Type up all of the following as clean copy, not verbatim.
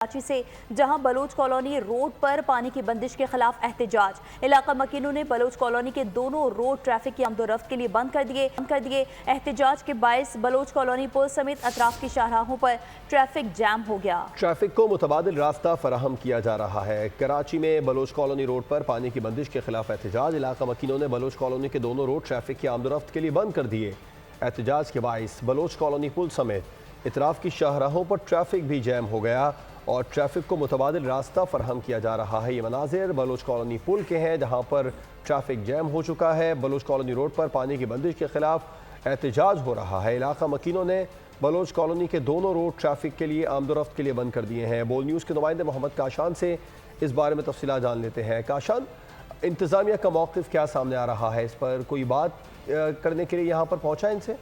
कराची से जहां Bloch colony road पर पानी की बंदिश के खिलाफ एहतजाज। इलाका मकीनों ने बलोच कॉलोनी के दोनों रोड ट्रैफिक की आमदोरफ्त के लिए बंद कर दिए। एहतजाज के बायस बलोच कॉलोनी पुल समेत अतराफ की शाहराहों पर ट्रैफिक जैम हो गया। ट्रैफिक को मुतबादिल रास्ता फराहम किया जा रहा है। कराची में बलोच कॉलोनी रोड पर पानी की बंदिश के खिलाफ एहतजाज। इलाका मकीनों ने बलोच कॉलोनी के दोनों रोड ट्रैफिक की आमदोरफ्त के लिए बंद कर दिए। एहतजाज के बायस बलोच कॉलोनी पुल समेत इतराफ की शाहराहों पर ट्रैफिक भी जैम हो गया और ट्रैफिक को मुतबादिल रास्ता फराहम किया जा रहा है। ये मनाजिर बलोच कॉलोनी पुल के हैं जहाँ पर ट्रैफिक जैम हो चुका है। बलोच कॉलोनी रोड पर पानी की बंदिश के खिलाफ एहतजाज हो रहा है। इलाका मकीनों ने बलोच कॉलोनी के दोनों रोड ट्रैफिक के लिए आमदोरफ्त के लिए बंद कर दिए हैं। बोल न्यूज़ के नुमाइंदे मोहम्मद काशान से इस बारे में तफसीलात जान लेते हैं। काशान, इंतज़ामिया का मौक़िफ़ क्या सामने आ रहा है? इस पर कोई बात करने के लिए यहाँ पर पहुँचा है इनसे?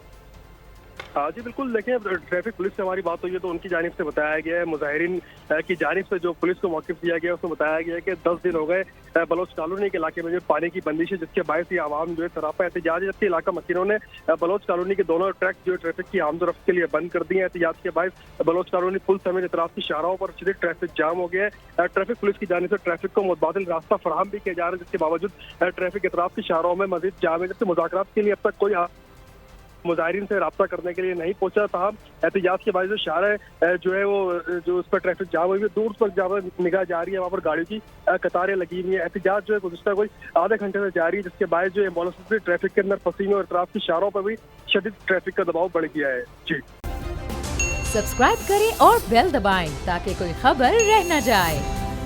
जी बिल्कुल, देखिए ट्रैफिक पुलिस से हमारी बात हुई है तो उनकी जानिब से बताया गया है, मुजाहिरीन की जानिब से जो पुलिस को मौक़िफ़ दिया गया है उसमें बताया गया है कि 10 दिन हो गए बलोच कॉलोनी के इलाके में जो पानी की बंदिश है जिसके बायस ये आवाम जो है सरापा एहतजाज है। जबकि इलाका मकीनों ने बलोच कॉलोनी के दोनों ट्रैक जो ट्रैफिक की आमदोरफ्त के लिए बंद कर दिए हैं। एहतजाज के बायस बलोच कॉलोनी पुल समेत इतराफ की शाहराहों पर शदीद ट्रैफिक जाम हो गया है। ट्रैफिक पुलिस की जानिब से ट्रैफिक को मुतबादिल रास्ता फराहम भी किया जा रहा है जिसके बावजूद ट्रैफिक इतराफ की शाहराहों में मजीद जाम है। जबकि मुज़ाकरात के लिए अब तक कोई मुजाहिरीन से रब्ता करने के लिए नहीं पहुंचा था। एहतजाज के बाद जो शाहरा जो है वो जो उस पर ट्रैफिक जाम हुई है दूर तक जहाँ निगाह जा रही है वहाँ पर गाड़ियों की कतारें लगी हुई है। एहतजाज जो है गुज़िश्ता कोई आधे घंटे से जारी है जिसके बाद जो एम्बुलेंस भी ट्रैफिक के अंदर फंसी हुई और इतराफ की शाहरों पर भी शदीद ट्रैफिक का दबाव बढ़ गया है। जी सब्सक्राइब करें और बेल दबाएं ताकि कोई खबर रह न जाए।